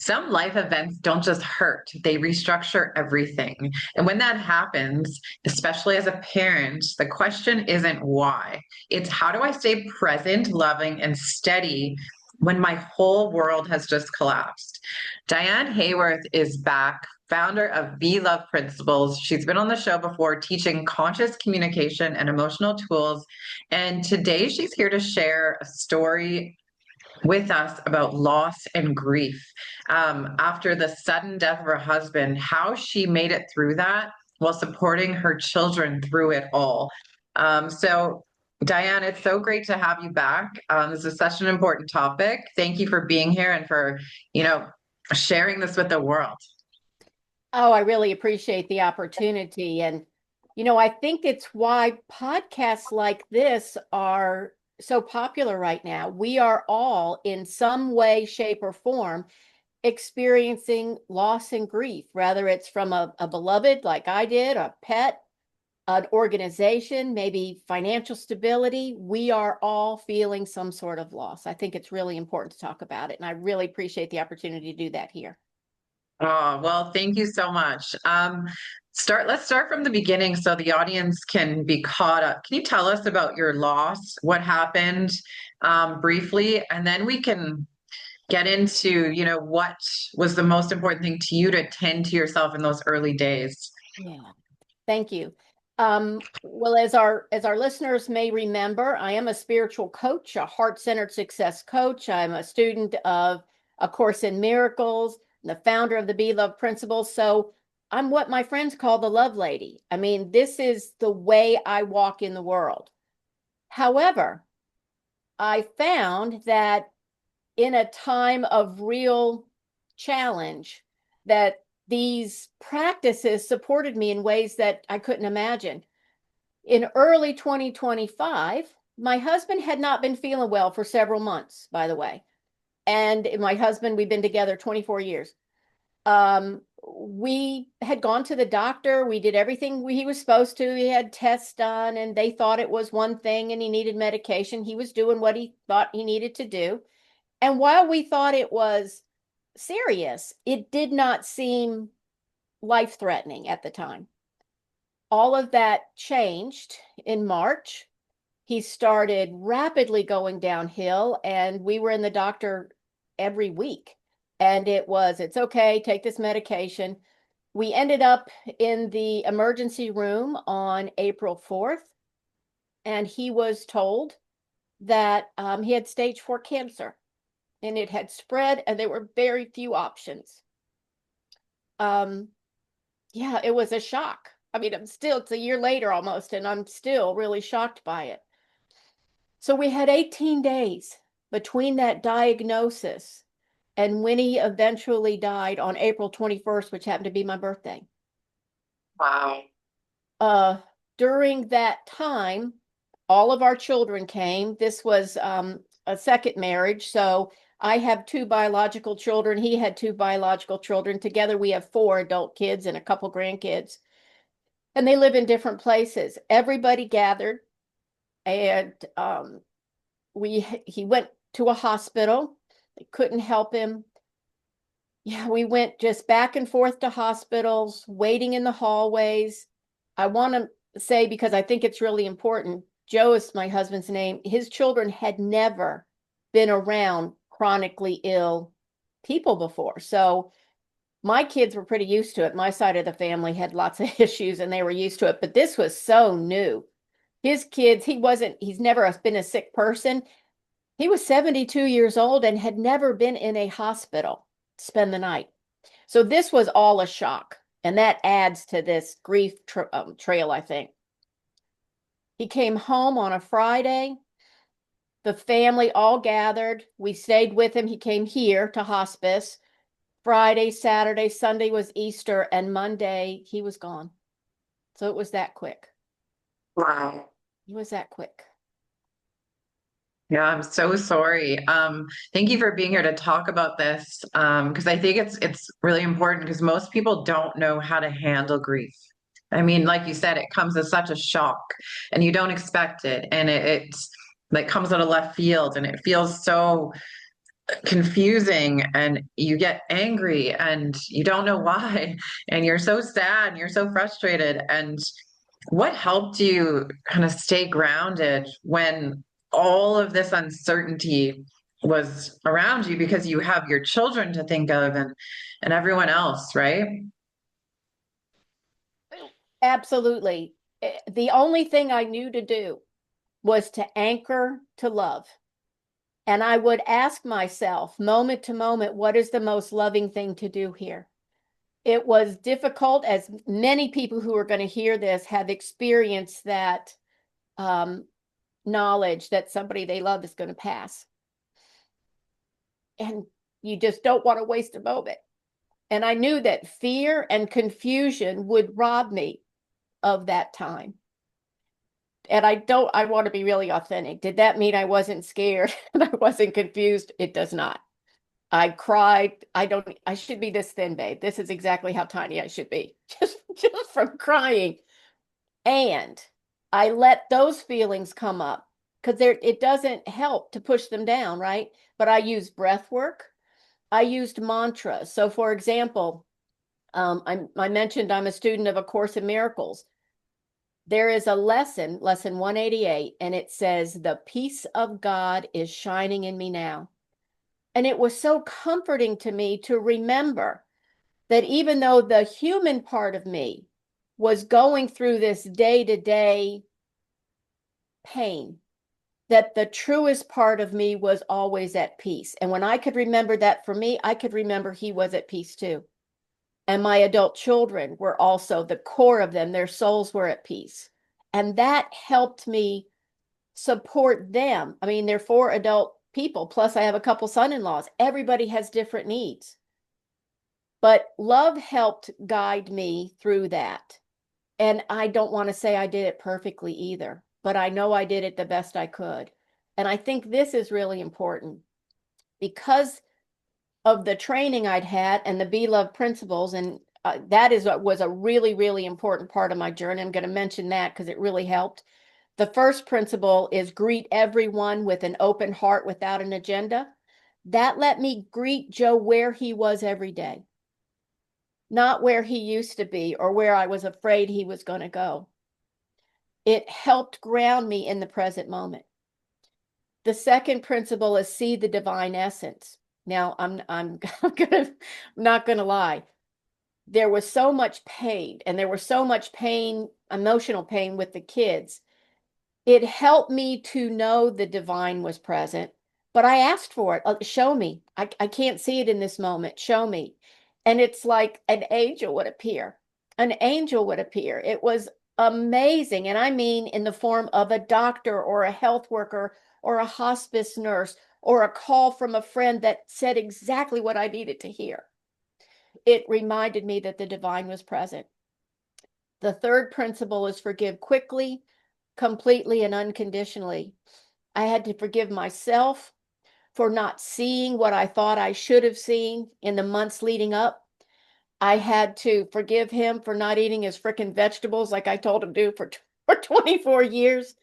Some life events don't just hurt, they restructure everything. And when that happens, especially as a parent, the question isn't why. It's how do I stay present, loving, and steady when my whole world has just collapsed? Diane Hayworth is back, founder of Be Love Principles. She's been on the show before teaching conscious communication and emotional tools. And today she's here to share a story with us about loss and grief after the sudden death of her husband, how she made it through that while supporting her children through it all. Diane, it's so great to have you back. This is such an important topic. Thank you for being here and for, you know, sharing this with the world. Oh, I really appreciate the opportunity. And, I think it's why podcasts like this are so popular right now. We are all, in some way, shape, or form, experiencing loss and grief, whether it's from a beloved like I did, a pet, an organization, maybe financial stability. We are all feeling some sort of loss. I think it's really important to talk about it. And I really appreciate the opportunity to do that here. Oh, well, thank you so much. Let's start from the beginning so the audience can be caught up. Can you tell us about your loss, what happened, briefly, and then we can get into, what was the most important thing to you to tend to yourself in those early days? Yeah. Thank you. Well, as our listeners may remember, I am a spiritual coach, a heart-centered success coach. I'm a student of A Course in Miracles, the founder of the Be Love Principles. So I'm what my friends call the love lady. I mean, this is the way I walk in the world. However, I found that in a time of real challenge, that these practices supported me in ways that I couldn't imagine. In early 2025, my husband had not been feeling well for several months, by the way. And my husband, we've been together 24 years. We had gone to the doctor. We did everything he was supposed to. He had tests done, and they thought it was one thing and he needed medication. He was doing what he thought he needed to do. And while we thought it was serious, it did not seem life-threatening at the time. All of that changed in March. He started rapidly going downhill, and we were in the doctor every week. And it's okay, take this medication. We ended up in the emergency room on April 4th, and he was told that he had stage 4 cancer, and it had spread, and there were very few options. Yeah, it was a shock. I mean, it's a year later almost, and I'm still really shocked by it. So we had 18 days between that diagnosis and when he eventually died on April 21st, which happened to be my birthday. Wow. During that time, all of our children came. This was a second marriage, so I have 2 biological children. He had 2 biological children. Together, we have 4 adult kids and a couple grandkids. And they live in different places. Everybody gathered, and he went to a hospital. They couldn't help him. Yeah, we went just back and forth to hospitals, waiting in the hallways. I want to say, because I think it's really important, Joe is my husband's name. His children had never been around chronically ill people before. So my kids were pretty used to it. My side of the family had lots of issues and they were used to it, but this was so new. His kids, he's never been a sick person. He was 72 years old and had never been in a hospital to spend the night. So this was all a shock. And that adds to this grief trail, I think. He came home on a Friday. The family all gathered. We stayed with him. He came here to hospice. Friday, Saturday, Sunday was Easter, and Monday he was gone. So it was that quick. Wow. It was that quick. Yeah, I'm so sorry. Thank you for being here to talk about this. Because I think it's really important because most people don't know how to handle grief. I mean, like you said, it comes as such a shock and you don't expect it. And it's like comes out of left field and it feels so confusing and you get angry and you don't know why and you're so sad and you're so frustrated. And what helped you kind of stay grounded when all of this uncertainty was around you because you have your children to think of and everyone else, right? Absolutely. The only thing I knew to do was to anchor to love. And I would ask myself, moment to moment, what is the most loving thing to do here? It was difficult, as many people who are going to hear this have experienced that knowledge that somebody they love is going to pass. And you just don't want to waste a moment. And I knew that fear and confusion would rob me of that time. And I want to be really authentic. Did that mean I wasn't scared and I wasn't confused? It does not. I cried. I should be this thin, babe. This is exactly how tiny I should be. Just from crying. And I let those feelings come up because it doesn't help to push them down, right? But I used breath work. I used mantras. So for example, I mentioned I'm a student of A Course in Miracles. There is a lesson 188, and it says, "The peace of God is shining in me now." And it was so comforting to me to remember that even though the human part of me was going through this day-to-day pain, that the truest part of me was always at peace. And when I could remember that for me, I could remember he was at peace too. And my adult children were also, the core of them, their souls were at peace. And that helped me support them. I mean, they're 4 adult people, plus I have a couple son-in-laws. Everybody has different needs. But love helped guide me through that. And I don't want to say I did it perfectly either, but I know I did it the best I could. And I think this is really important because of the training I'd had and the Be Love principles. And that is what was a really, really important part of my journey. I'm going to mention that because it really helped. The first principle is greet everyone with an open heart without an agenda. That let me greet Joe where he was every day, not where he used to be or where I was afraid he was going to go. It helped ground me in the present moment. The second principle is see the divine essence. Now, I'm not gonna lie. There was so much pain, and there was so much pain, emotional pain with the kids. It helped me to know the divine was present, but I asked for it. Show me. I can't see it in this moment. Show me. And it's like an angel would appear. An angel would appear. It was amazing. And I mean in the form of a doctor or a health worker or a hospice nurse or a call from a friend that said exactly what I needed to hear. It reminded me that the divine was present. The third principle is forgive quickly, completely, and unconditionally. I had to forgive myself for not seeing what I thought I should have seen in the months leading up. I had to forgive him for not eating his frickin' vegetables like I told him to for 24 years.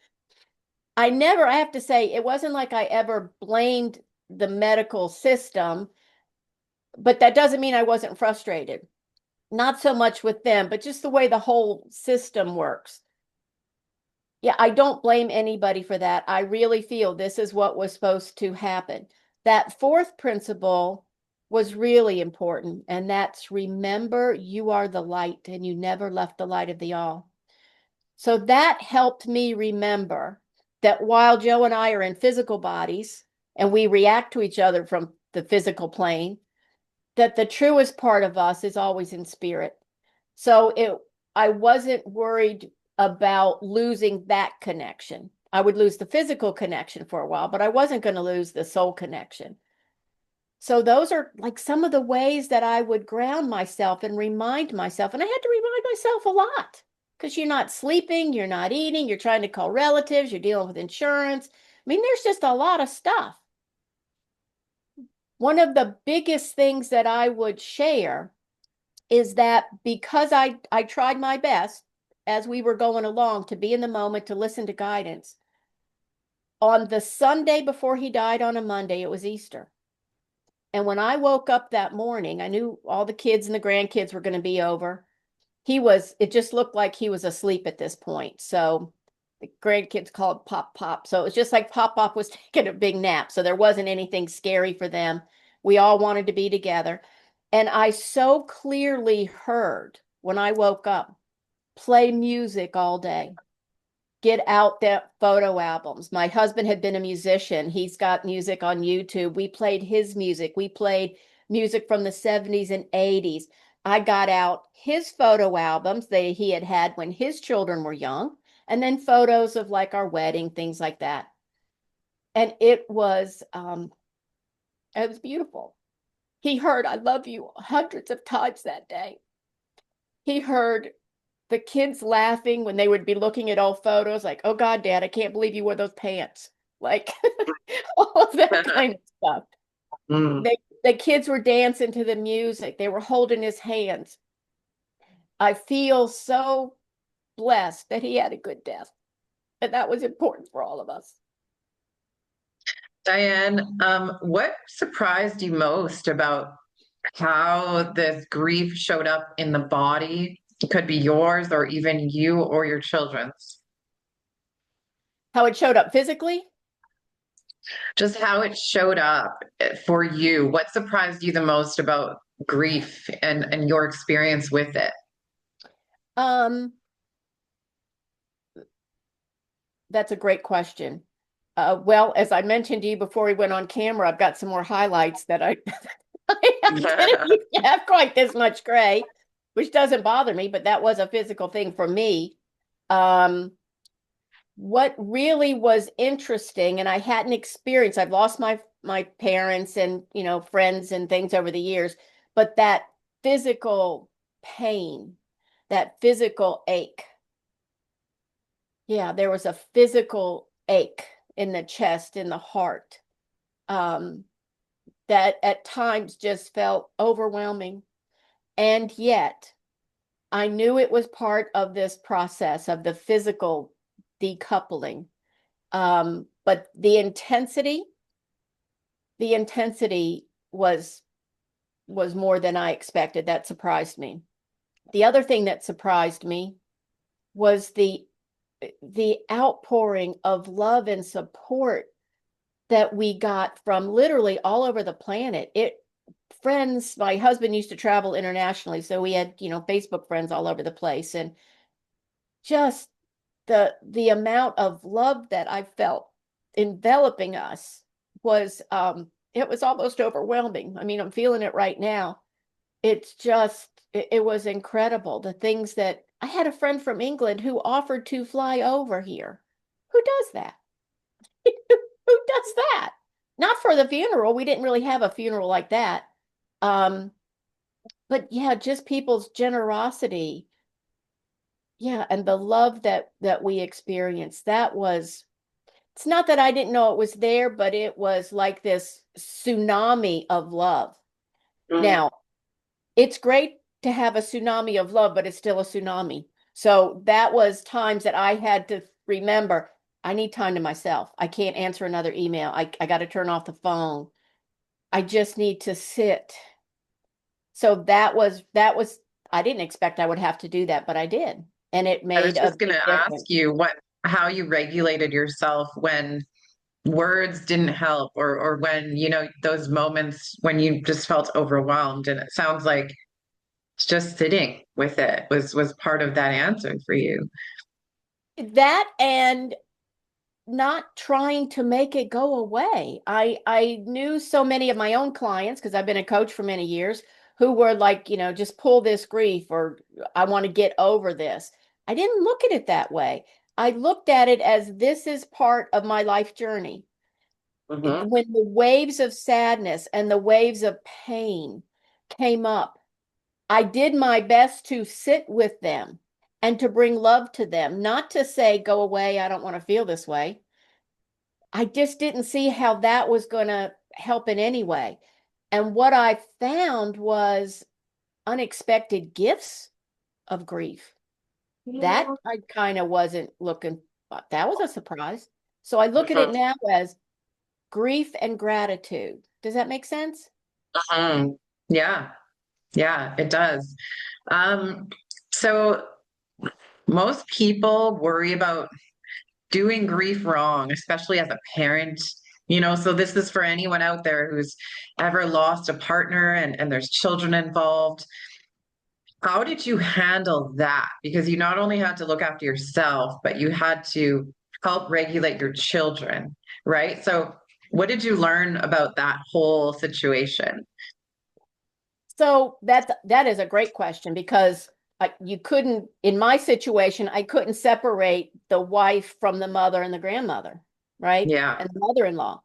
I have to say, it wasn't like I ever blamed the medical system, but that doesn't mean I wasn't frustrated. Not so much with them, but just the way the whole system works. Yeah, I don't blame anybody for that. I really feel this is what was supposed to happen. That fourth principle was really important, and that's remember you are the light and you never left the light of the all. So that helped me remember that while Joe and I are in physical bodies and we react to each other from the physical plane, that the truest part of us is always in spirit. So I wasn't worried about losing that connection. I would lose the physical connection for a while, but I wasn't going to lose the soul connection. So those are like some of the ways that I would ground myself and remind myself. And I had to remind myself a lot because you're not sleeping, you're not eating, you're trying to call relatives, you're dealing with insurance. I mean, there's just a lot of stuff. One of the biggest things that I would share is that because I tried my best as we were going along to be in the moment, to listen to guidance. On the Sunday before he died on a Monday, it was Easter. And when I woke up that morning, I knew all the kids and the grandkids were going to be over. It just looked like he was asleep at this point. So the grandkids called Pop Pop. So it was just like Pop Pop was taking a big nap. So there wasn't anything scary for them. We all wanted to be together. And I so clearly heard when I woke up, play music all day, get out the photo albums. My husband had been a musician. He's got music on YouTube. We played his music. We played music from the 70s and 80s. I got out his photo albums that he had had when his children were young, and then photos of like our wedding, things like that. And it was beautiful. He heard "I love you" hundreds of times that day. He heard the kids laughing when they would be looking at old photos, like, "Oh God, Dad, I can't believe you wore those pants." Like all of that kind of stuff. Mm. The kids were dancing to the music. They were holding his hands. I feel so blessed that he had a good death. And that was important for all of us. Diane, what surprised you most about how this grief showed up in the body? It could be yours or even you or your children's. How it showed up physically? Just how it showed up for you. What surprised you the most about grief and your experience with it? Um, that's a great question. Well, as I mentioned to you before we went on camera, I've got some more highlights that I didn't used to have quite this much gray, which doesn't bother me, but that was a physical thing for me. What really was interesting, and I hadn't experienced, I've lost my parents and friends and things over the years, but that physical pain, that physical ache. Yeah, there was a physical ache in the chest, in the heart, that at times just felt overwhelming. And yet, I knew it was part of this process of the physical decoupling. But the intensity was more than I expected. That surprised me. The other thing that surprised me was the outpouring of love and support that we got from literally all over the planet. Friends, my husband used to travel internationally, so we had, Facebook friends all over the place, and just the amount of love that I felt enveloping us was it was almost overwhelming. I mean, I'm feeling it right now. It was incredible. The things that I had a friend from England who offered to fly over here. Who does that? Who does that? Not for the funeral. We didn't really have a funeral like that. But yeah, just people's generosity. Yeah, and the love that we experienced. It's not that I didn't know it was there, but it was like this tsunami of love. Mm. Now, it's great to have a tsunami of love, but it's still a tsunami. So that was times that I had to remember, I need time to myself. I can't answer another email. I got to turn off the phone. I just need to sit. So I didn't expect I would have to do that, but I did. And it I was made a just going big to ask difference. you how you regulated yourself when words didn't help or when, those moments when you just felt overwhelmed. And it sounds like just sitting with it was part of that answer for you. That and not trying to make it go away. I knew so many of my own clients because I've been a coach for many years who were like, just pull this grief or I want to get over this. I didn't look at it that way. I looked at it as this is part of my life journey. Hmm. When the waves of sadness and the waves of pain came up, I did my best to sit with them and to bring love to them, not to say, go away, I don't want to feel this way. I just didn't see how that was going to help in any way. And what I found was unexpected gifts of grief. That I kind of wasn't looking, that was a surprise. So I look at it now as grief and gratitude. Does that make sense? Mhm. Yeah, yeah, it does. Um, so most people worry about doing grief wrong, especially as a parent. So this is for anyone out there who's ever lost a partner and there's children involved. How did you handle that? Because you not only had to look after yourself, but you had to help regulate your children, right? So what did you learn about that whole situation? So that is a great question because you couldn't, in my situation, I couldn't separate the wife from the mother and the grandmother, right? Yeah. And the mother-in-law.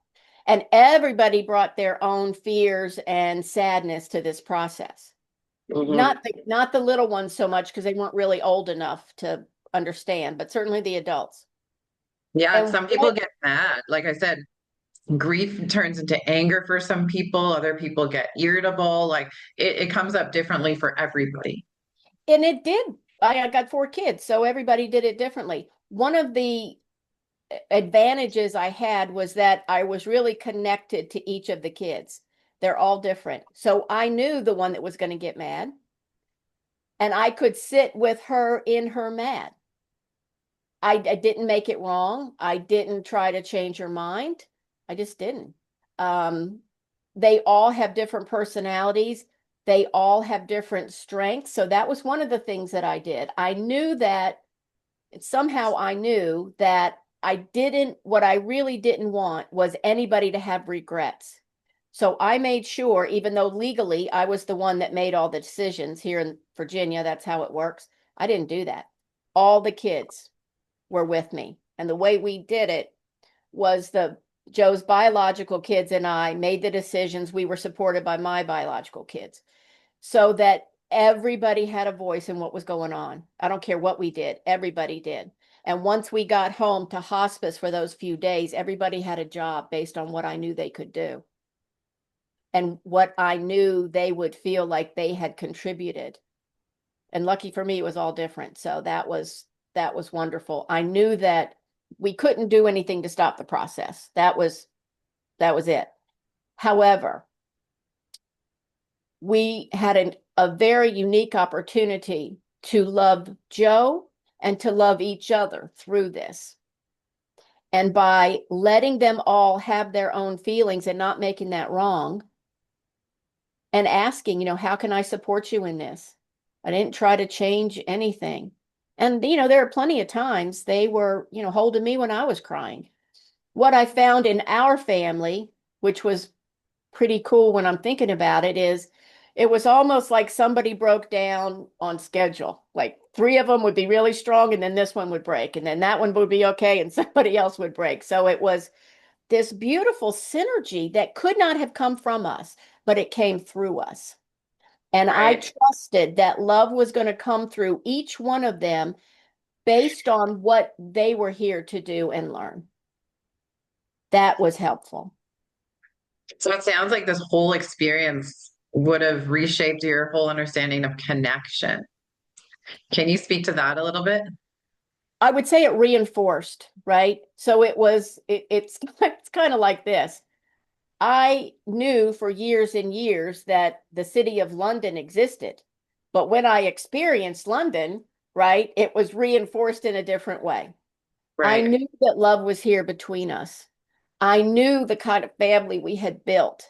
And everybody brought their own fears and sadness to this process. Hmm. Not the little ones so much because they weren't really old enough to understand, but certainly the adults. Yeah, And some people what get mad. Like I said, grief turns into anger for some people, other people get irritable. Like it comes up differently for everybody. and it did. I got 4 kids, so everybody did it differently. One of the advantages I had was that I was really connected to each of the kids. They're all different. So I knew the one that was going to get mad, and I could sit with her in her mad. I didn't make it wrong. I didn't try to change her mind. I just didn't. Um, they all have different personalities. They all have different strengths. So that was one of the things that I did. I knew that somehow I knew that what I really didn't want was anybody to have regrets. So I made sure, even though legally I was the one that made all the decisions here in Virginia, that's how it works. I didn't do that. All the kids were with me. And the way we did it was Joe's biological kids and I made the decisions. We were supported by my biological kids so that everybody had a voice in what was going on. I don't care what we did, everybody did. And once we got home to hospice for those few days, everybody had a job based on what I knew they could do and what I knew they would feel like they had contributed. And lucky for me, it was all different. So that was wonderful. I knew that we couldn't do anything to stop the process. That was it. However, we had a very unique opportunity to love Joe and to love each other through this. And by letting them all have their own feelings and not making that wrong and asking, how can I support you in this? I didn't try to change anything. And, there are plenty of times they were, holding me when I was crying. What I found in our family, which was pretty cool when I'm thinking about it, is it was almost like somebody broke down on schedule. Like 3 of them would be really strong, and then this one would break, and then that one would be okay, and somebody else would break. So it was this beautiful synergy that could not have come from us, but it came through us. And I Right. trusted that love was going to come through each one of them based on what they were here to do and learn. That was helpful. So it sounds like this whole experience would have reshaped your whole understanding of connection. Can you speak to that a little bit? I would say it reinforced, right? So it's kind of like this. I knew for years and years that the city of London existed. But when I experienced London, right, it was reinforced in a different way. I Right. knew that love was here between us. I knew the kind of family we had built,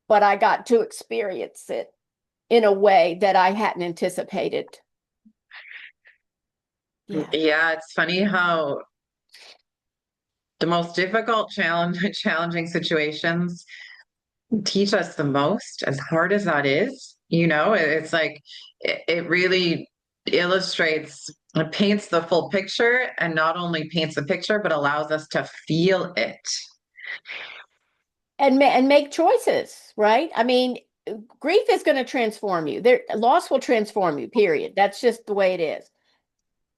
but I got to experience it in a way that I hadn't anticipated. Yeah. Yeah, it's funny how the most difficult challenging situations teach us the most, as hard as that is. It's like it really illustrates, it paints the full picture, and not only paints the picture, but allows us to feel it. And make choices, right? I mean, grief is going to transform you. Loss will transform you, period. That's just the way it is.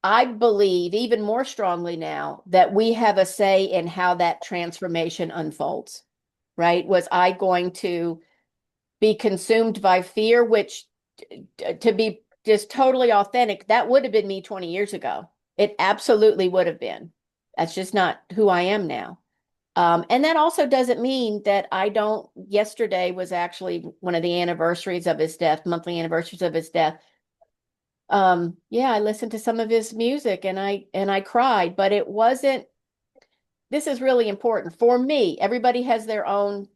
I believe even more strongly now that we have a say in how that transformation unfolds, right? Was I going to be consumed by fear, which to be just totally authentic, that would have been me 20 years ago. It absolutely would have been. That's just not who I am now. And that also doesn't mean that I don't. Yesterday was actually one of the anniversaries of his death, monthly anniversaries of his death. Yeah, I listened to some of his music and I cried, but it wasn't, this is really important for me. Everybody has their own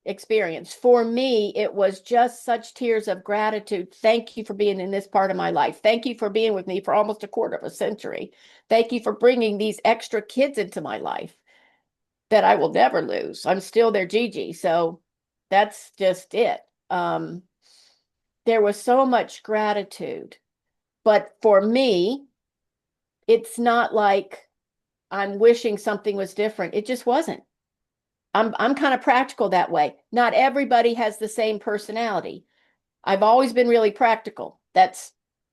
experience. For me, it was just such tears of gratitude. Thank you for being in this part of my life. Thank you for being with me for almost a quarter of a century. Thank you for bringing these extra kids into my life that I will never lose. I'm still their Gigi. So that's just it. There was so much gratitude. But for me, it's not like I'm wishing something was different. It just wasn't. I'm kind of practical that way. Not everybody has the same personality. I've always been really practical. This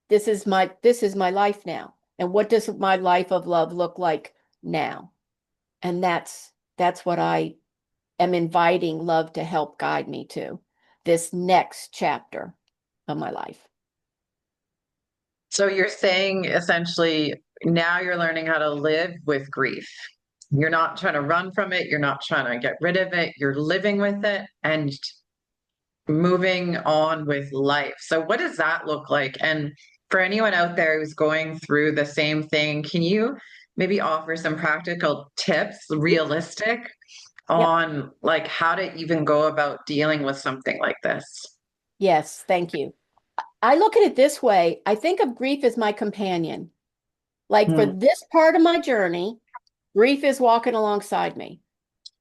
is my life now. And what does my life of love look like now? And that's what I am inviting love to help guide me to this next chapter of my life. So you're saying essentially now you're learning how to live with grief. You're not trying to run from it. You're not trying to get rid of it. You're living with it and moving on with life. So what does that look like? And for anyone out there who's going through the same thing, can you maybe offer some practical tips, realistic, Yep. on like how to even go about dealing with something like this? Yes, thank you. I look at it this way. I think of grief as my companion. Like for Hmm. this part of my journey, grief is walking alongside me,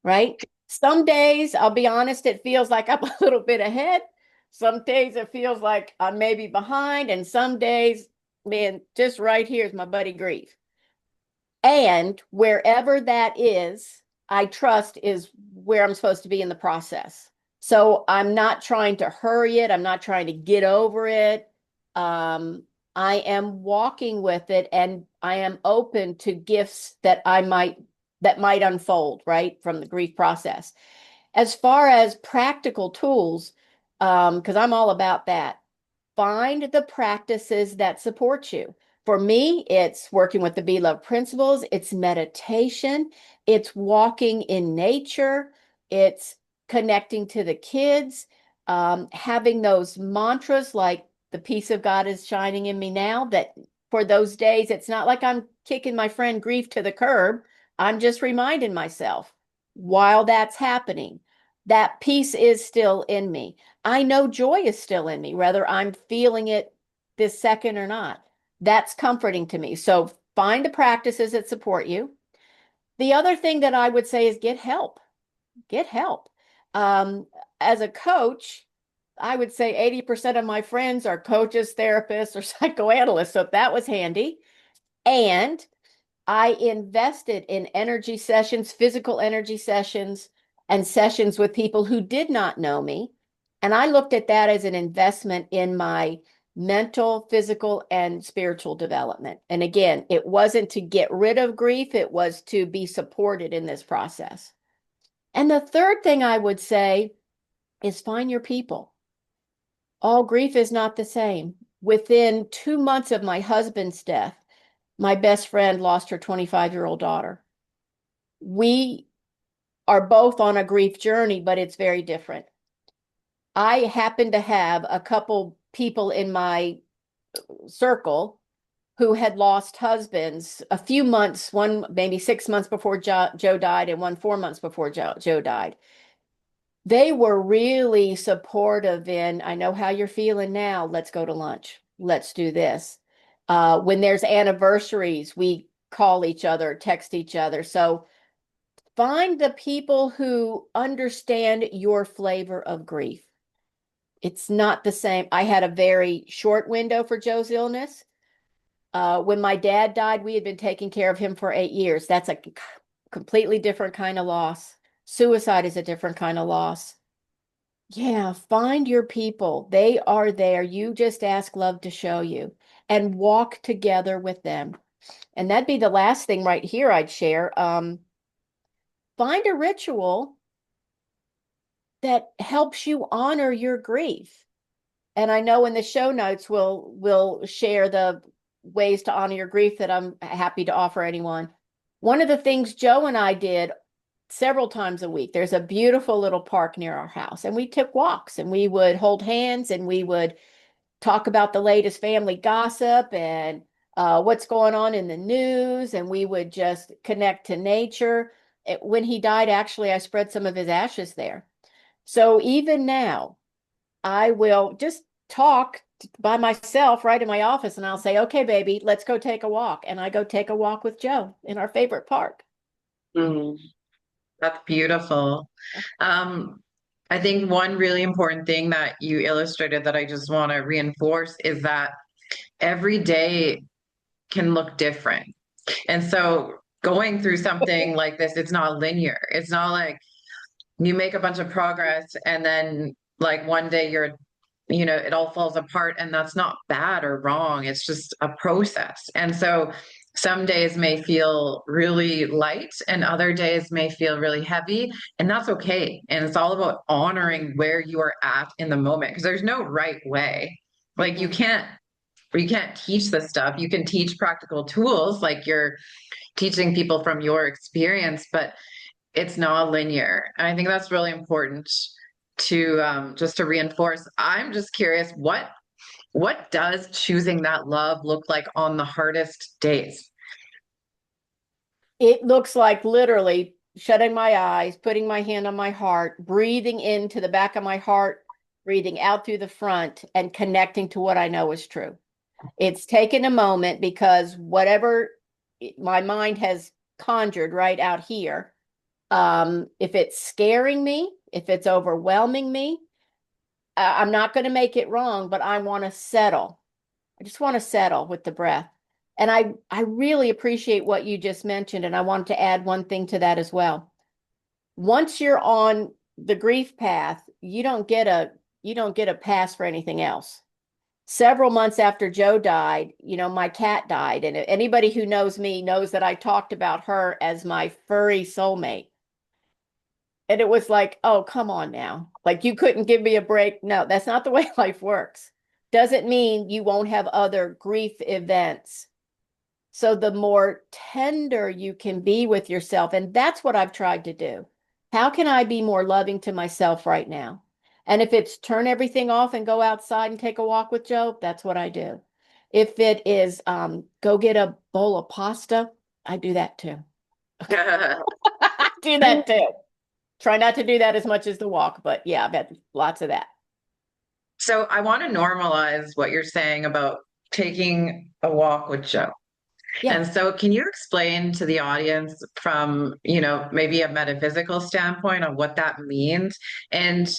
right? Some days, I'll be honest, it feels like I'm a little bit ahead. Some days it feels like I'm maybe behind. And some days, man, just right here is my buddy grief. And wherever that is, I trust is where I'm supposed to be in the process. So I'm not trying to hurry it. I'm not trying to get over it. I am walking with it and I am open to gifts that might unfold, right, from the grief process. As far as practical tools, because I'm all about that, find the practices that support you. For me, it's working with the Be Love principles, it's meditation, it's walking in nature, it's connecting to the kids, having those mantras like the peace of God is shining in me now, that for those days, it's not like I'm kicking my friend grief to the curb. I'm just reminding myself while that's happening, that peace is still in me. I know joy is still in me, whether I'm feeling it this second or not. That's comforting to me. So find the practices that support you. The other thing that I would say is get help. Get help. Um, as a coach, I would say 80% of my friends are coaches, therapists, or psychoanalysts. So that was handy. And I invested in energy sessions, physical energy sessions, and sessions with people who did not know me. And I looked at that as an investment in my mental, physical, and spiritual development. And again, it wasn't to get rid of grief, it was to be supported in this process. And the third thing I would say is find your people. All grief is not the same. Within 2 months of my husband's death, my best friend lost her 25-year-old daughter. We are both on a grief journey, but it's very different. I happen to have a couple people in my circle who had lost husbands a few months, one maybe 6 months before Joe died, and one 4 months before Joe died. They were really supportive in, I know how you're feeling now. Let's go to lunch. Let's do this. When there's anniversaries, we call each other, text each other. So find the people who understand your flavor of grief. It's not the same. I had a very short window for Joe's illness. When my dad died, we had been taking care of him for 8 years. That's a completely different kind of loss. Suicide is a different kind of loss. Yeah, find your people. They are there. You just ask love to show you and walk together with them. And that'd be the last thing right here I'd share. Find a ritual that helps you honor your grief. And I know in the show notes we'll share the ways to honor your grief that I'm happy to offer anyone. One of the things Joe and I did several times a week. There's a beautiful little park near our house, and we took walks and we would hold hands and we would talk about the latest family gossip and what's going on in the news, and we would just connect to nature. When he died, actually, I spread some of his ashes there. So even now, I will just talk by myself right in my office and I'll say, okay, baby, let's go take a walk. And I go take a walk with Joe in our favorite park. Mm, that's beautiful. Um, I think one really important thing that you illustrated that I just want to reinforce is that every day can look different. And so going through something like this, it's not linear. It's not like you make a bunch of progress and then like one day you're, it all falls apart, and that's not bad or wrong. It's just a process. And so some days may feel really light and other days may feel really heavy, and that's okay. And it's all about honoring where you are at in the moment, because there's no right way. Like you can't teach this stuff. You can teach practical tools like you're teaching people from your experience, but it's not linear. And I think that's really important to just to reinforce. I'm just curious, what does choosing that love look like on the hardest days? It looks like literally shutting my eyes, putting my hand on my heart, breathing into the back of my heart, breathing out through the front, and connecting to what I know is true. It's taken a moment because whatever my mind has conjured right out here, if it's scaring me, if it's overwhelming me, I'm not going to make it wrong, but I want to settle. I just want to settle with the breath. And I really appreciate what you just mentioned. And I wanted to add one thing to that as well. Once you're on the grief path, you don't get a pass for anything else. Several months after Joe died, my cat died. And anybody who knows me knows that I talked about her as my furry soulmate. And it was like, oh, come on now. Like you couldn't give me a break. No, that's not the way life works. Doesn't mean you won't have other grief events. So the more tender you can be with yourself, and that's what I've tried to do. How can I be more loving to myself right now? And if it's turn everything off and go outside and take a walk with Joe, that's what I do. If it is go get a bowl of pasta, I do that too. I do that too. Try not to do that as much as the walk, but yeah, I've had lots of that. So I want to normalize what you're saying about taking a walk with Joe. Yeah. And so can you explain to the audience from, maybe a metaphysical standpoint on what that means? And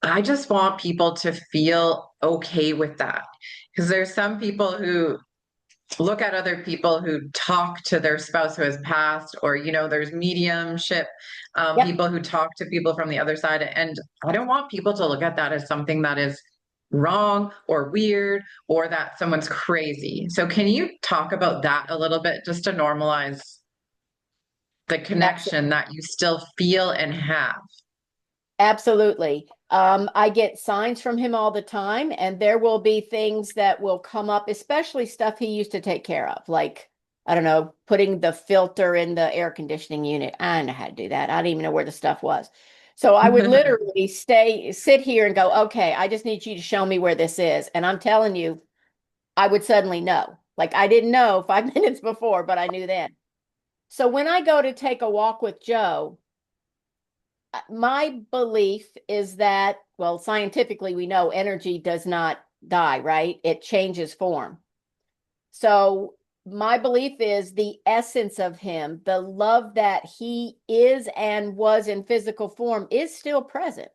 I just want people to feel okay with that. Because there's some people who look at other people who talk to their spouse who has passed, or, there's mediumship, Yep. people who talk to people from the other side. And I don't want people to look at that as something that is wrong or weird or that someone's crazy. So can you talk about that a little bit just to normalize the connection that you still feel and have? Absolutely. I get signs from him all the time, and there will be things that will come up, especially stuff he used to take care of, like, I don't know, putting the filter in the air conditioning unit. I don't know how to do that. I don't even know where the stuff was. So I would literally sit here and go, okay, I just need you to show me where this is. And I'm telling you, I would suddenly know. Like I didn't know 5 minutes before, but I knew then. So when I go to take a walk with Joe, my belief is that, well, scientifically, we know energy does not die, right? It changes form. So my belief is the essence of him, the love that he is and was in physical form is still present.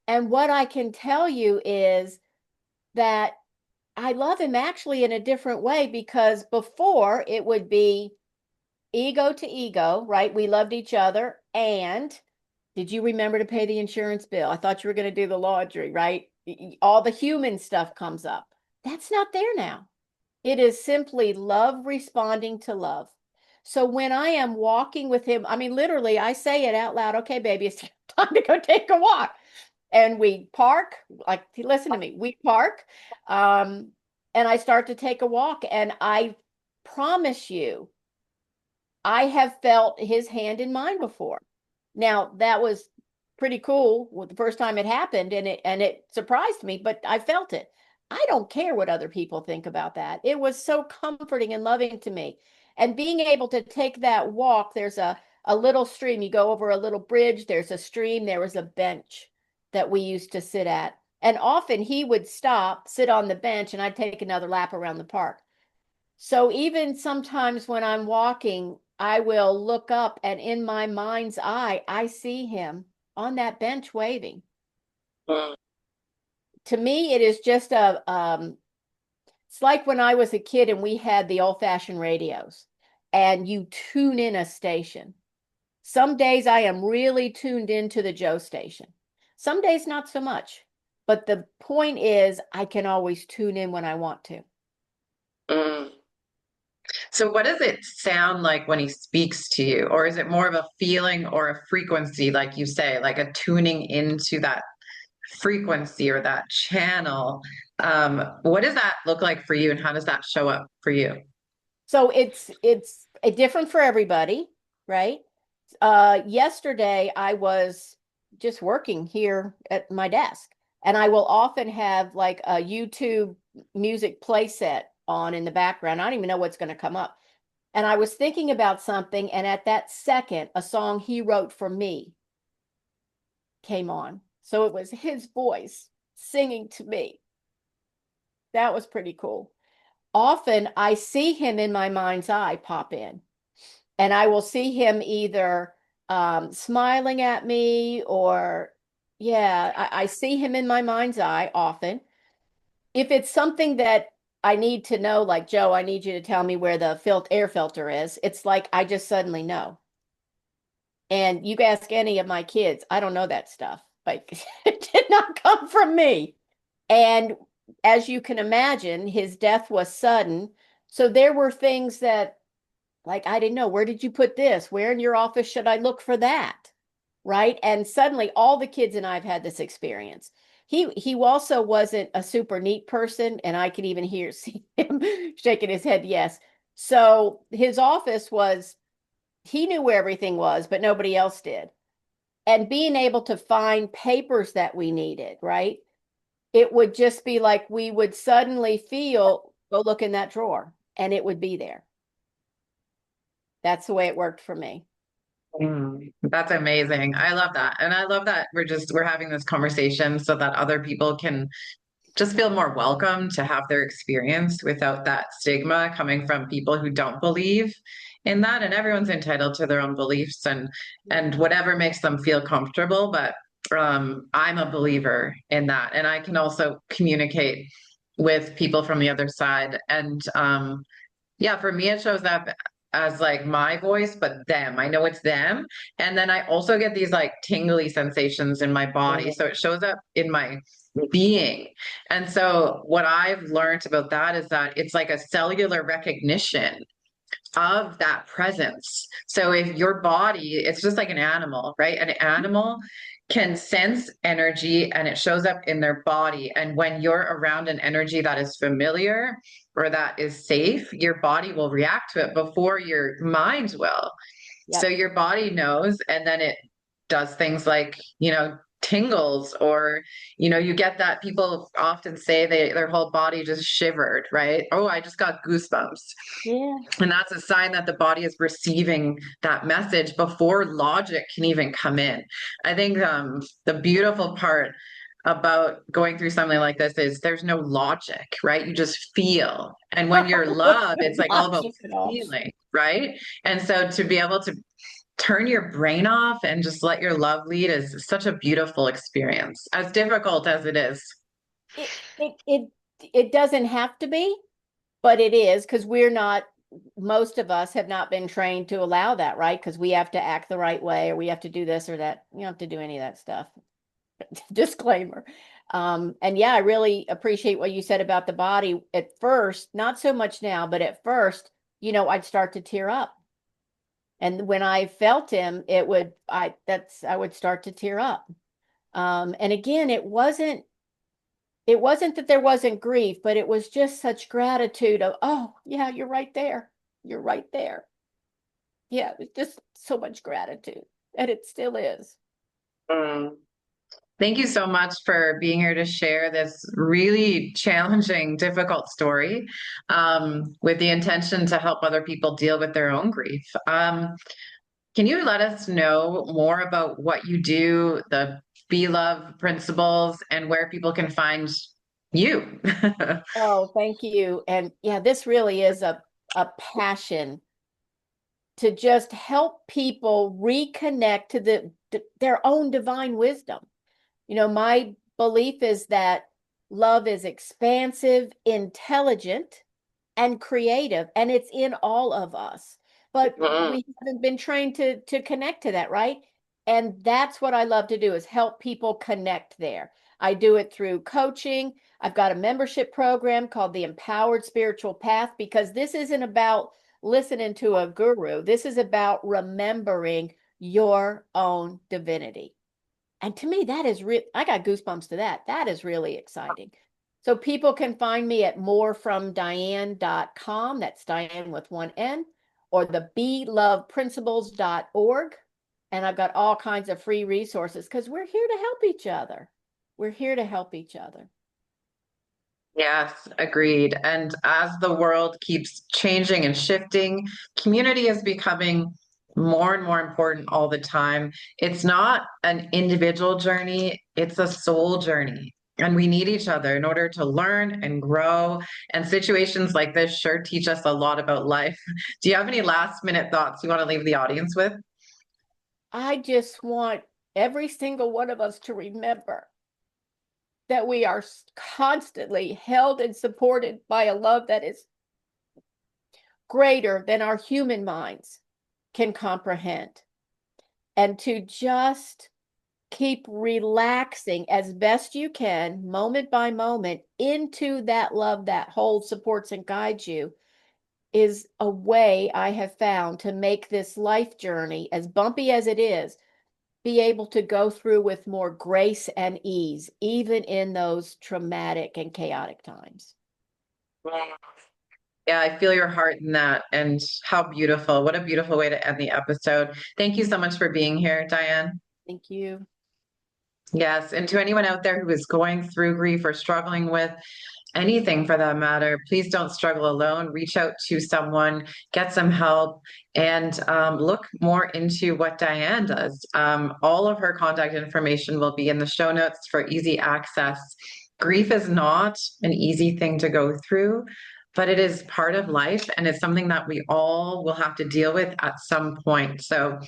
And what I can tell you is that I love him actually in a different way, because before it would be ego to ego, right? We loved each other. And did you remember to pay the insurance bill? I thought you were going to do the laundry, right? All the human stuff comes up. That's not there now. It is simply love responding to love. So when I am walking with him, I mean, literally, I say it out loud. Okay, baby, it's time to go take a walk. And we park, like, listen to me, we park. And I start to take a walk. And I promise you, I have felt his hand in mine before. Now that was pretty cool the first time it happened, and it surprised me, but I felt it. I don't care what other people think about that. It was so comforting and loving to me. And being able to take that walk, there's a little stream. You go over a little bridge, there's a stream, there was a bench that we used to sit at. And often he would stop, sit on the bench, and I'd take another lap around the park. So even sometimes when I'm walking, I will look up and in my mind's eye, I see him on that bench waving. To me, it is just it's like when I was a kid and we had the old-fashioned radios and you tune in a station. Some days I am really tuned into the Joe station. Some days not so much. But the point is I can always tune in when I want to. Mm. So what does it sound like when he speaks to you? Or is it more of a feeling or a frequency, like you say, like a tuning into that frequency or that channel? What does that look like for you and how does that show up for you? So it's a different for everybody, right? Yesterday I was just working here at my desk, and I will often have like a YouTube music playset on in the background. I don't even know what's going to come up. And I was thinking about something, and at that second, a song he wrote for me came on. So it was his voice singing to me. That was pretty cool. Often I see him in my mind's eye pop in, and I will see him either smiling at me or, yeah, I see him in my mind's eye often. If it's something that I need to know, like, Joe, I need you to tell me where the air filter is, it's like I just suddenly know. And you ask any of my kids, I don't know that stuff. Like, it did not come from me. And as you can imagine, his death was sudden. So there were things that, like, I didn't know, where did you put this? Where in your office should I look for that? Right. And suddenly all the kids and I've had this experience. He also wasn't a super neat person, and I could even see him shaking his head, yes. So his office was, he knew where everything was, but nobody else did. And being able to find papers that we needed, right? It would just be like we would suddenly feel, go look in that drawer, and it would be there. That's the way it worked for me. That's amazing. I love that. And I love that we're having this conversation so that other people can just feel more welcome to have their experience without that stigma coming from people who don't believe in that. And everyone's entitled to their own beliefs and whatever makes them feel comfortable. But I'm a believer in that. And I can also communicate with people from the other side. And yeah, for me, it shows up as like my voice, but them. I know it's them. And then I also get these like tingly sensations in my body. So it shows up in my being. And so what I've learned about that is that it's like a cellular recognition of that presence. So if your body, it's just like an animal, right? An animal can sense energy and it shows up in their body. And when you're around an energy that is familiar or that is safe, your body will react to it before your mind will. Yep. So your body knows, and then it does things like, tingles, or, you get that people often say their whole body just shivered, right? Oh, I just got goosebumps. Yeah. And that's a sign that the body is receiving that message before logic can even come in. I think the beautiful part about going through something like this is there's no logic, right? You just feel. And when you're love, it's like all about feeling, right? And so to be able to turn your brain off and just let your love lead is such a beautiful experience, as difficult as it is. It doesn't have to be, but it is, because most of us have not been trained to allow that, right? Because we have to act the right way, or we have to do this or that. You don't have to do any of that stuff. Disclaimer. And yeah, I really appreciate what you said about the body. At first, not so much now, but at first, I'd start to tear up. And when I felt him, I would start to tear up. And again, it wasn't that there wasn't grief, but it was just such gratitude of, oh yeah, you're right there. You're right there. Yeah, it was just so much gratitude. and it still is. Mm. Thank you so much for being here to share this really challenging, difficult story with the intention to help other people deal with their own grief. Can you let us know more about what you do, the Be Love principles, and where people can find you? Oh, thank you. And yeah, this really is a passion to just help people reconnect to their own divine wisdom. My belief is that love is expansive, intelligent, and creative, and it's in all of us. But Mm. we haven't been trained to connect to that, right? And that's what I love to do is help people connect there. I do it through coaching. I've got a membership program called the Empowered Spiritual Path because this isn't about listening to a guru. This is about remembering your own divinity. And to me, that is real. I got goosebumps to that. That is really exciting. So people can find me at morefromdiane.com. That's Diane with one N, or the beloveprinciples.org. And I've got all kinds of free resources because we're here to help each other. We're here to help each other. Yes, agreed. And as the world keeps changing and shifting, community is becoming more and more important all the time. It's not an individual journey, it's a soul journey. And we need each other in order to learn and grow. And situations like this sure teach us a lot about life. Do you have any last minute thoughts you want to leave the audience with? I just want every single one of us to remember that we are constantly held and supported by a love that is greater than our human minds can comprehend. And to just keep relaxing as best you can, moment by moment, into that love that holds, supports, and guides you is a way I have found to make this life journey, as bumpy as it is, be able to go through with more grace and ease, even in those traumatic and chaotic times. Yeah, I feel your heart in that. And how beautiful. What a beautiful way to end the episode. Thank you so much for being here, Diane. Thank you. Yes. And to anyone out there who is going through grief or struggling with anything for that matter, please don't struggle alone. Reach out to someone, get some help, and look more into what Diane does. All of her contact information will be in the show notes for easy access. Grief is not an easy thing to go through, but it is part of life and it's something that we all will have to deal with at some point. So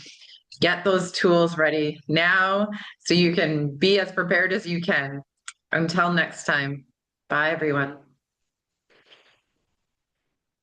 get those tools ready now so you can be as prepared as you can. Until next time, bye everyone.